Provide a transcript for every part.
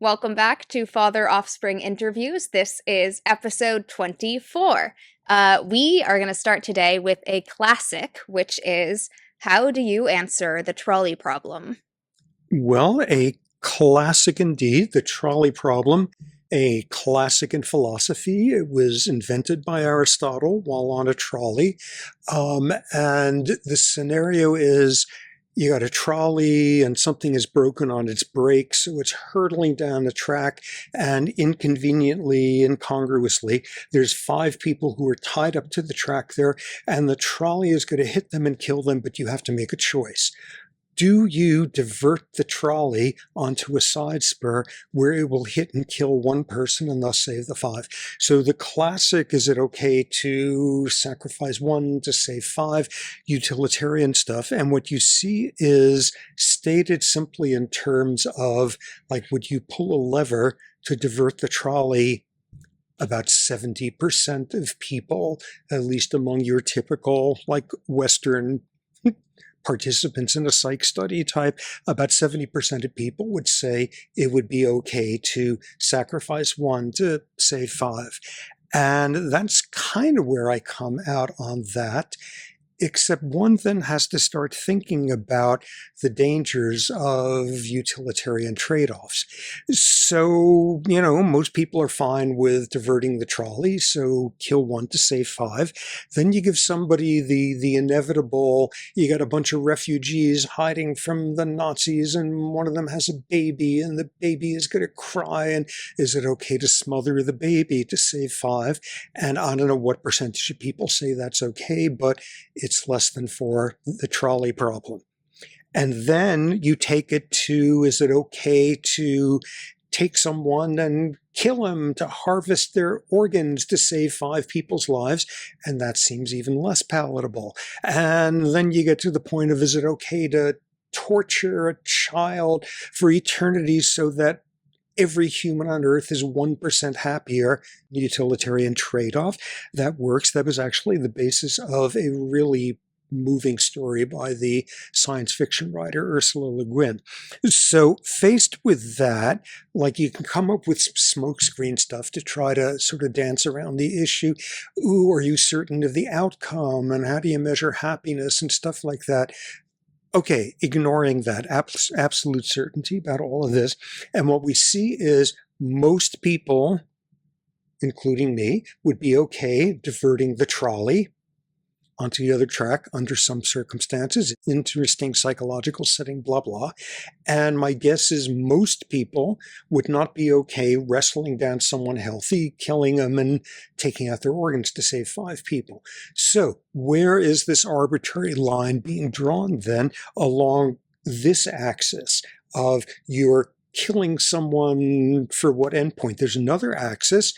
Welcome back to Father-Offspring Interviews. This is episode 24. We are going to start today with a classic, which is how do you answer the trolley problem? Well, a classic indeed, the trolley problem, a classic in philosophy. It was invented by Aristotle while on a trolley. And the scenario is you got a trolley and something is broken on its brakes, so it's hurtling down the track, and inconveniently, incongruously, there's five people who are tied up to the track there, and the trolley is going to hit them and kill them, but you have to make a choice. Do you divert the trolley onto a side spur where it will hit and kill one person and thus save the five? So the classic, is it okay to sacrifice one to save five? Utilitarian stuff. And what you see is stated simply in terms of, like, would you pull a lever to divert the trolley? About 70% of people, at least among your typical, like, Western participants in a psych study type, about 70% of people would say it would be okay to sacrifice one to save five. And that's kind of where I come out on that. Except one then has to start thinking about the dangers of utilitarian trade-offs. So, most people are fine with diverting the trolley, so kill one to save five. Then you give somebody the inevitable, you got a bunch of refugees hiding from the Nazis, and one of them has a baby, and the baby is going to cry, and is it okay to smother the baby to save five? And I don't know what percentage of people say that's okay, but it's less than for the trolley problem. And then you take it to, is it okay to take someone and kill them to harvest their organs to save five people's lives? And that seems even less palatable. And then you get to the point of, is it okay to torture a child for eternity so that every human on Earth is 1% happier? Utilitarian trade-off. That works. That was actually the basis of a really moving story by the science fiction writer Ursula Le Guin. So faced with that, like, you can come up with some smokescreen stuff to try to sort of dance around the issue. Ooh, are you certain of the outcome? And how do you measure happiness and stuff like that? Okay, ignoring that absolute certainty about all of this. And what we see is most people, including me, would be okay diverting the trolley onto the other track under some circumstances. Interesting psychological setting, blah, blah. And my guess is most people would not be okay wrestling down someone healthy, killing them, and taking out their organs to save five people. So where is this arbitrary line being drawn then along this axis of you're killing someone for what endpoint? There's another axis.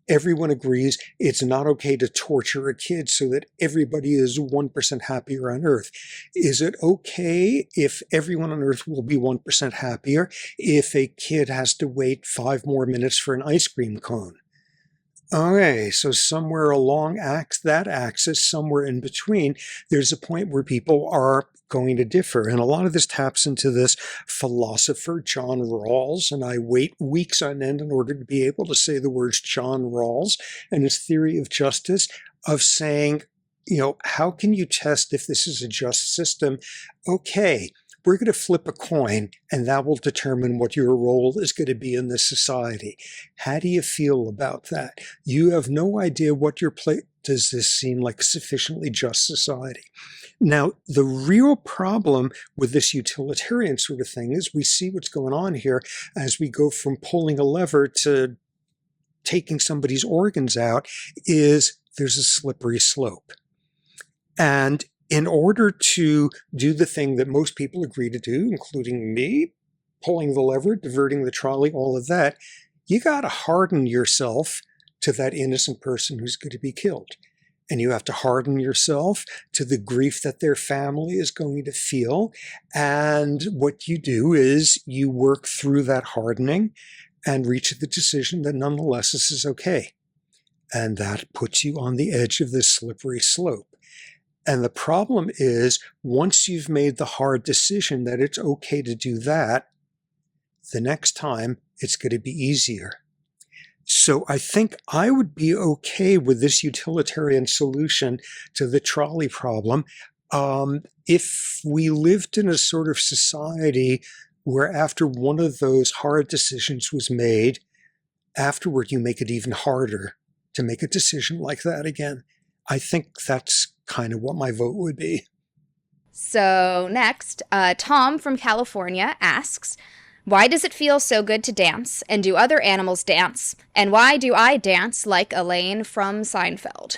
Everyone agrees it's not okay to torture a kid so that everybody is 1% happier on Earth. Is it okay if everyone on Earth will be 1% happier if a kid has to wait 5 more minutes for an ice cream cone? Okay, so somewhere along that axis, somewhere in between, there's a point where people are going to differ. And a lot of this taps into this philosopher, John Rawls, and I wait weeks on end in order to be able to say the words John Rawls and his theory of justice, of saying, how can you test if this is a just system? Okay, we're going to flip a coin, and that will determine what your role is going to be in this society. How do you feel about that? You have no idea what your place. Does this seem like a sufficiently just society? Now, the real problem with this utilitarian sort of thing is we see what's going on here as we go from pulling a lever to taking somebody's organs out, is there's a slippery slope. And in order to do the thing that most people agree to do, including me, pulling the lever, diverting the trolley, all of that, you got to harden yourself to that innocent person who's going to be killed. And you have to harden yourself to the grief that their family is going to feel. And what you do is you work through that hardening and reach the decision that nonetheless this is okay. And that puts you on the edge of this slippery slope. And the problem is, once you've made the hard decision that it's okay to do that, the next time it's going to be easier. So I think I would be okay with this utilitarian solution to the trolley problem if we lived in a sort of society where after one of those hard decisions was made, afterward you make it even harder to make a decision like that again. I think that's kind of what my vote would be. So next, Tom from California asks, why does it feel so good to dance? And do other animals dance? And why do I dance like Elaine from Seinfeld?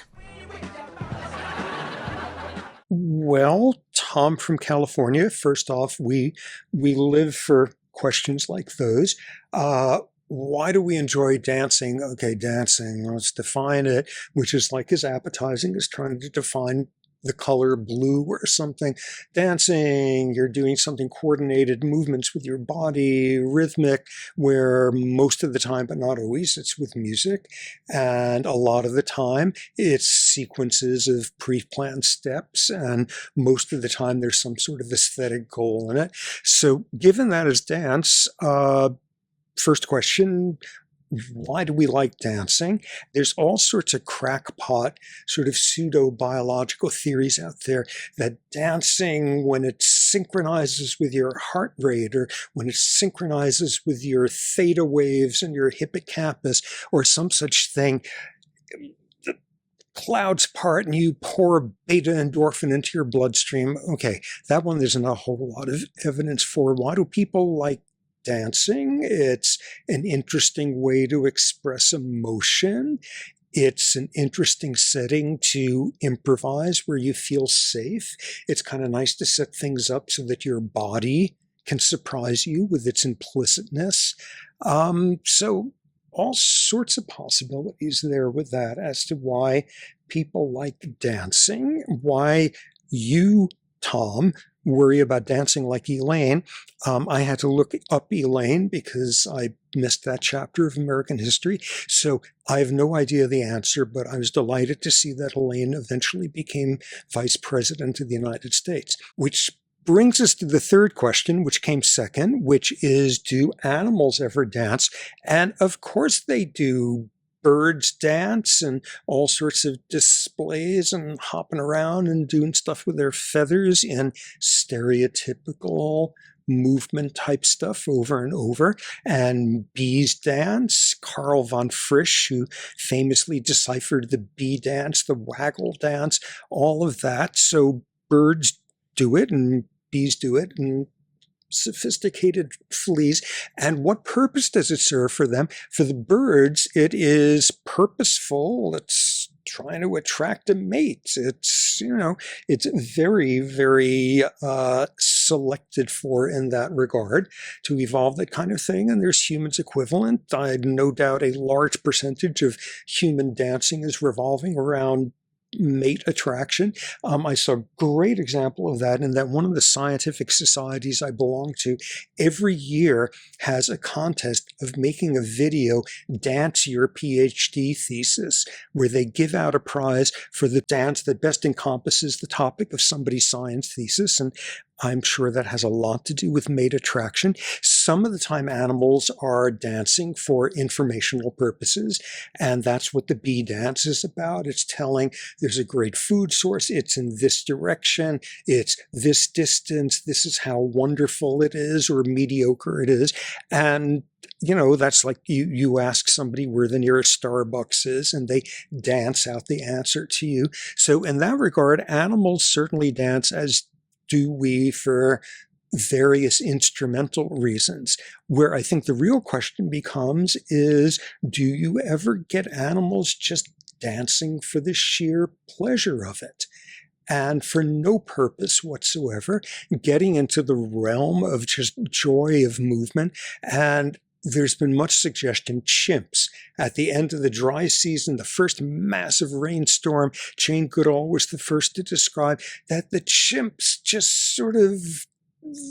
Well, Tom from California, first off, we live for questions like those. Why do we enjoy dancing? Okay, dancing, let's define it, which is like as appetizing as trying to define the color blue or something. Dancing, you're doing something coordinated movements with your body, rhythmic, where most of the time, but not always, it's with music. And a lot of the time, it's sequences of pre-planned steps. And most of the time, there's some sort of aesthetic goal in it. So given that as dance, first question, why do we like dancing? There's all sorts of crackpot, sort of pseudo-biological theories out there that dancing, when it synchronizes with your heart rate or when it synchronizes with your theta waves and your hippocampus or some such thing, the clouds part and you pour beta endorphin into your bloodstream. Okay, that one there's not a whole lot of evidence for. Why do people like dancing? It's an interesting way to express emotion. It's an interesting setting to improvise where you feel safe. It's kind of nice to set things up so that your body can surprise you with its implicitness. So all sorts of possibilities there with that as to why people like dancing, why you, Tom, worry about dancing like Elaine. I had to look up Elaine because I missed that chapter of American history. So I have no idea the answer, but I was delighted to see that Elaine eventually became vice president of the United States, which brings us to the third question, which came second, which is, do animals ever dance? And of course they do. Birds dance and all sorts of displays and hopping around and doing stuff with their feathers in stereotypical movement type stuff over and over. And bees dance. Carl von Frisch, who famously deciphered the bee dance, the waggle dance, all of that. So birds do it and bees do it and sophisticated fleas. And what purpose does it serve for them? For the birds, it is purposeful. It's trying to attract a mate. It's, it's very, very selected for in that regard to evolve that kind of thing. And there's humans equivalent. I no doubt a large percentage of human dancing is revolving around mate attraction. I saw a great example of that in that one of the scientific societies I belong to every year has a contest of making a video dance your PhD thesis, where they give out a prize for the dance that best encompasses the topic of somebody's science thesis. And I'm sure that has a lot to do with mate attraction. Some of the time animals are dancing for informational purposes, and that's what the bee dance is about. It's telling there's a great food source, it's in this direction, it's this distance, this is how wonderful it is or mediocre it is. And that's like you ask somebody where the nearest Starbucks is, and they dance out the answer to you. So in that regard, animals certainly dance, as do we for various instrumental reasons. Where I think the real question becomes is, do you ever get animals just dancing for the sheer pleasure of it? And for no purpose whatsoever, getting into the realm of just joy of movement. And there's been much suggestion chimps at the end of the dry season, the first massive rainstorm, Jane Goodall was the first to describe that the chimps just sort of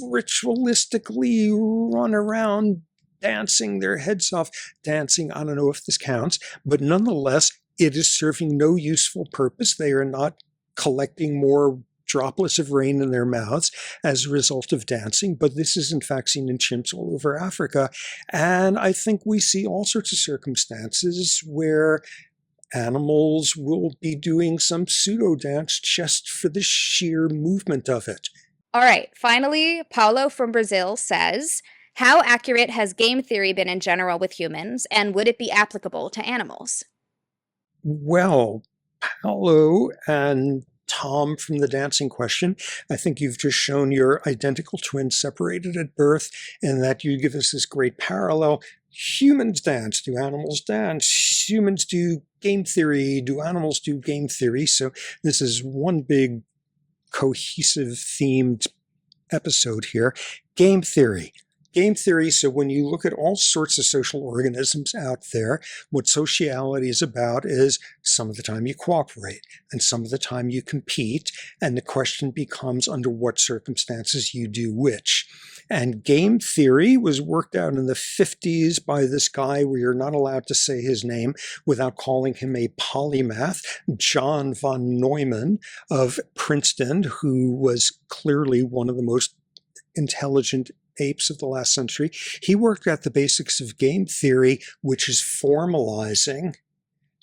ritualistically run around dancing their heads off. Dancing, I don't know if this counts, but nonetheless, it is serving no useful purpose. They are not collecting more droplets of rain in their mouths as a result of dancing, but this is in fact seen in chimps all over Africa. And I think we see all sorts of circumstances where animals will be doing some pseudo dance just for the sheer movement of it. All right. Finally, Paulo from Brazil says, how accurate has game theory been in general with humans, and would it be applicable to animals? Well, Paolo and Tom from the dancing question, I think you've just shown your identical twins separated at birth, and that you give us this great parallel. Humans dance. Do animals dance? Humans do game theory. Do animals do game theory? So this is one big cohesive themed episode here. Game theory. Game theory, so when you look at all sorts of social organisms out there, what sociality is about is some of the time you cooperate and some of the time you compete, and the question becomes under what circumstances you do which. And game theory was worked out in the 50s by this guy where you're not allowed to say his name without calling him a polymath, John von Neumann of Princeton, who was clearly one of the most intelligent apes of the last century. He worked out the basics of game theory, which is formalizing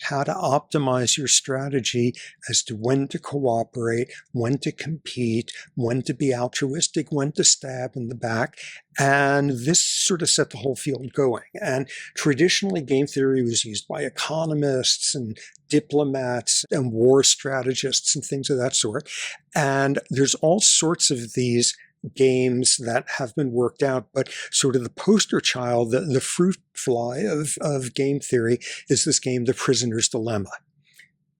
how to optimize your strategy as to when to cooperate, when to compete, when to be altruistic, when to stab in the back. And this sort of set the whole field going. And traditionally, game theory was used by economists and diplomats and war strategists and things of that sort. And there's all sorts of these games that have been worked out, but sort of the poster child, the fruit fly of game theory is this game, The Prisoner's Dilemma.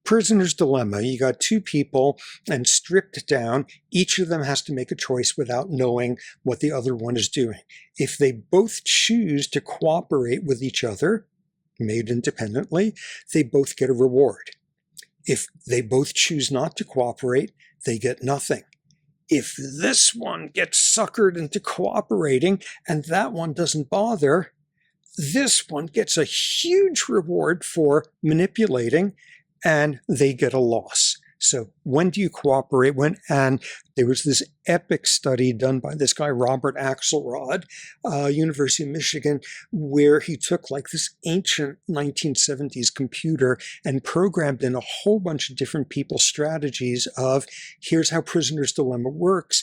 Prisoner's Dilemma, you got two people and stripped down, each of them has to make a choice without knowing what the other one is doing. If they both choose to cooperate with each other, made independently, they both get a reward. If they both choose not to cooperate, they get nothing. If this one gets suckered into cooperating and that one doesn't bother, this one gets a huge reward for manipulating and they get a loss. So when do you cooperate? And there was this epic study done by this guy, Robert Axelrod, University of Michigan, where he took like this ancient 1970s computer and programmed in a whole bunch of different people's strategies of, here's how Prisoner's Dilemma works.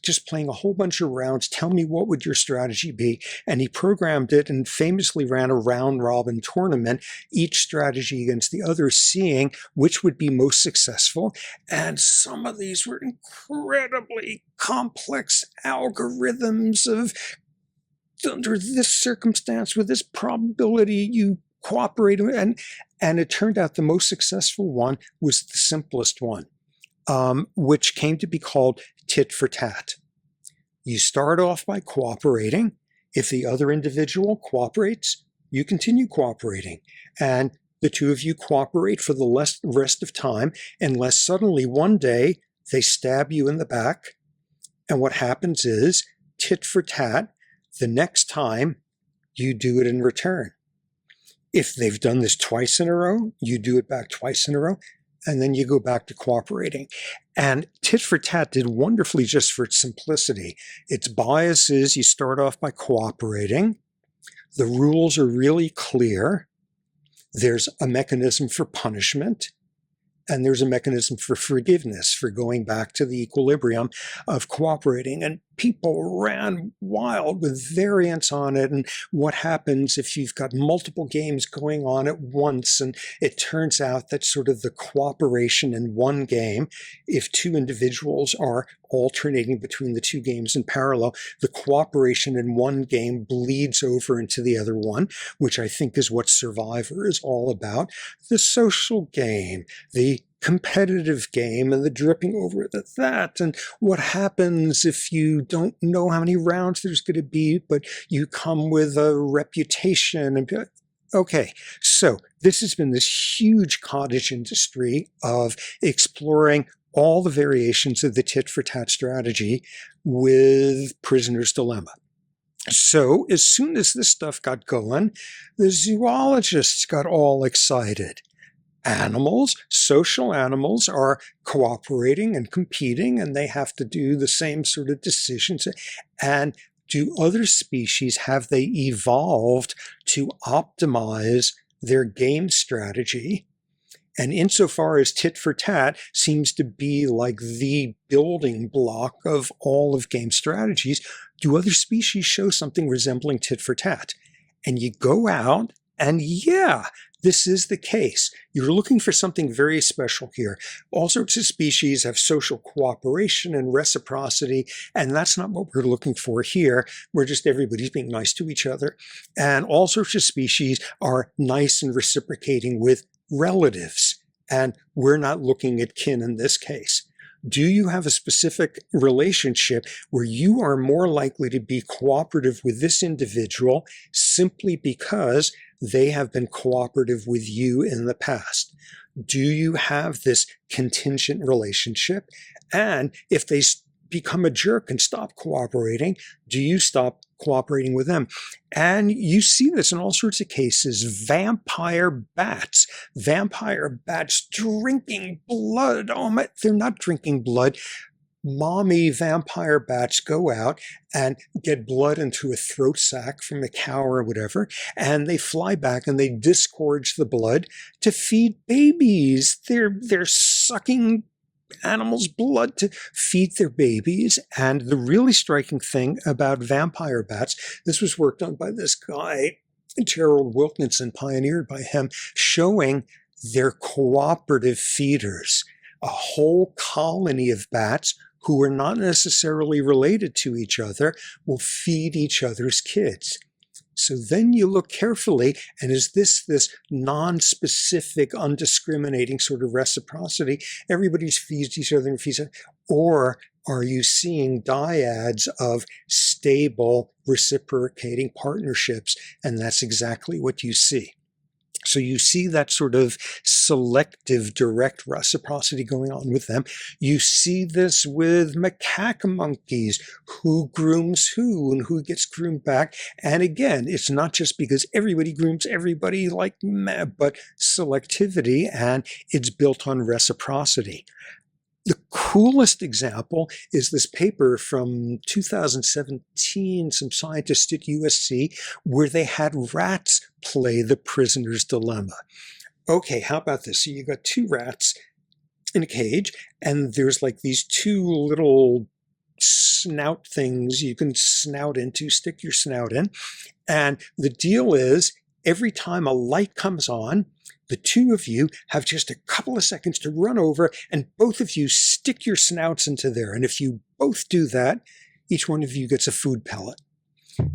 Just playing a whole bunch of rounds. Tell me, what would your strategy be? And he programmed it and famously ran a round robin tournament, each strategy against the other, seeing which would be most successful. And some of these were incredibly complex algorithms of, under this circumstance, with this probability, you cooperate. And it turned out the most successful one was the simplest one, which came to be called tit for tat. You start off by cooperating. If the other individual cooperates, you continue cooperating. And the two of you cooperate for the rest of time, unless suddenly one day they stab you in the back. And what happens is, tit for tat, the next time you do it in return. If they've done this twice in a row, you do it back twice in a row. And then you go back to cooperating. And tit for tat did wonderfully just for its simplicity. Its bias is you start off by cooperating. The rules are really clear. There's a mechanism for punishment. And there's a mechanism for forgiveness, for going back to the equilibrium of cooperating. And people ran wild with variants on it. And what happens if you've got multiple games going on at once? And it turns out that sort of the cooperation in one game, if two individuals are alternating between the two games in parallel, the cooperation in one game bleeds over into the other one, which I think is what Survivor is all about. The social game, the competitive game, and the dripping over at that, and what happens if you don't know how many rounds there's going to be, but you come with a reputation. And okay, so this has been this huge cottage industry of exploring all the variations of the tit-for-tat strategy with Prisoner's Dilemma. So as soon as this stuff got going, the zoologists got all excited. Animals, social animals, are cooperating and competing, and they have to do the same sort of decisions. And do other species, have they evolved to optimize their game strategy? And insofar as tit for tat seems to be like the building block of all of game strategies, do other species show something resembling tit for tat? And you go out and yeah, this is the case. You're looking for something very special here. All sorts of species have social cooperation and reciprocity, and that's not what we're looking for here. We're just everybody's being nice to each other. And all sorts of species are nice and reciprocating with relatives, and we're not looking at kin in this case. Do you have a specific relationship where you are more likely to be cooperative with this individual simply because they have been cooperative with you in the past? Do you have this contingent relationship? And if they become a jerk and stop cooperating, do you stop cooperating with them? And you see this in all sorts of cases. Vampire bats drinking blood. Oh my, they're not drinking blood. Mommy vampire bats go out and get blood into a throat sac from a cow or whatever, and they fly back and they disgorge the blood to feed babies. They're sucking animals' blood to feed their babies. And the really striking thing about vampire bats, this was worked on by this guy, Gerald Wilkinson, pioneered by him, showing they're cooperative feeders. A whole colony of bats who are not necessarily related to each other will feed each other's kids. So then you look carefully, and is this non-specific, undiscriminating sort of reciprocity? Everybody feeds each other and feeds it. Or are you seeing dyads of stable, reciprocating partnerships? And that's exactly what you see. So you see that sort of selective direct reciprocity going on with them. You see this with macaque monkeys, who grooms who and who gets groomed back. And again, it's not just because everybody grooms everybody like mad, but selectivity, and it's built on reciprocity. The coolest example is this paper from 2017, some scientists at USC, where they had rats play the prisoner's dilemma. Okay, how about this? So you got two rats in a cage, and there's like these two little snout things you can stick your snout in. And the deal is, every time a light comes on, the two of you have just a couple of seconds to run over, and both of you stick your snouts into there. And if you both do that, each one of you gets a food pellet.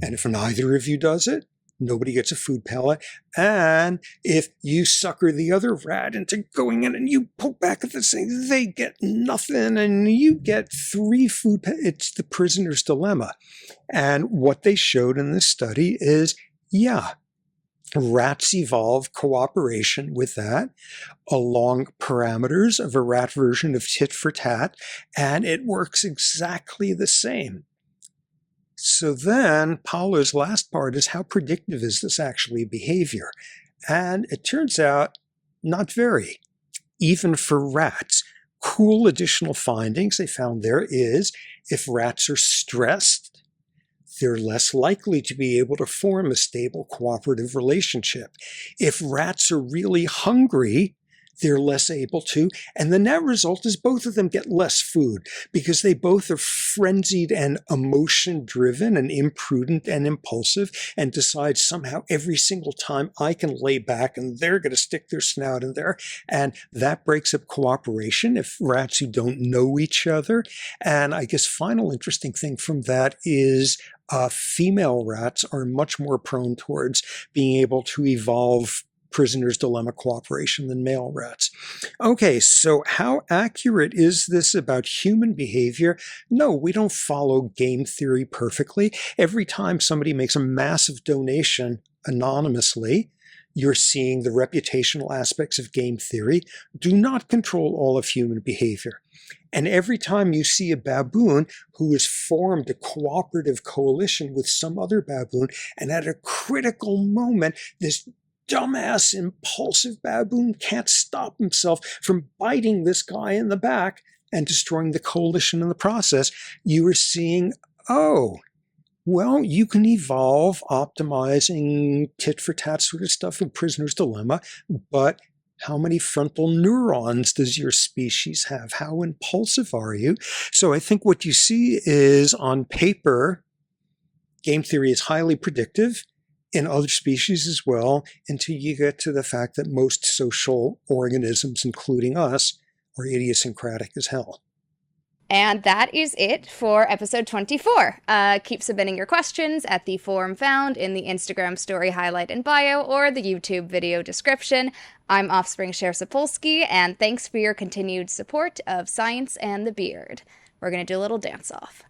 And if neither of you does it, nobody gets a food pellet. And if you sucker the other rat into going in and you pull back at the thing, they get nothing, and you get 3 food pellets. It's the prisoner's dilemma. And what they showed in this study is, yeah, rats evolve cooperation with that along parameters of a rat version of tit for tat, and it works exactly the same. So then Paulo's last part is, how predictive is this actually behavior? And it turns out not very, even for rats. Cool additional findings they found there is, if rats are stressed, they're less likely to be able to form a stable cooperative relationship. If rats are really hungry, they're less able to. And the net result is both of them get less food because they both are frenzied and emotion-driven and imprudent and impulsive, and decide somehow every single time I can lay back and they're going to stick their snout in there. And that breaks up cooperation if rats who don't know each other. And I guess final interesting thing from that is female rats are much more prone towards being able to evolve prisoner's dilemma cooperation than male rats. Okay, so how accurate is this about human behavior? No, we don't follow game theory perfectly. Every time somebody makes a massive donation anonymously, you're seeing the reputational aspects of game theory do not control all of human behavior. And every time you see a baboon who has formed a cooperative coalition with some other baboon, and at a critical moment, this dumbass, impulsive baboon can't stop himself from biting this guy in the back and destroying the coalition in the process. You are seeing, oh, well, you can evolve optimizing tit for tat sort of stuff in Prisoner's Dilemma, but how many frontal neurons does your species have? How impulsive are you? So I think what you see is, on paper, game theory is highly predictive in other species as well, until you get to the fact that most social organisms, including us, are idiosyncratic as hell. And that is it for episode 24. Keep submitting your questions at the form found in the Instagram story highlight and bio or the YouTube video description. I'm Offspring Share Sapolsky, and thanks for your continued support of Science and the Beard. We're going to do a little dance-off.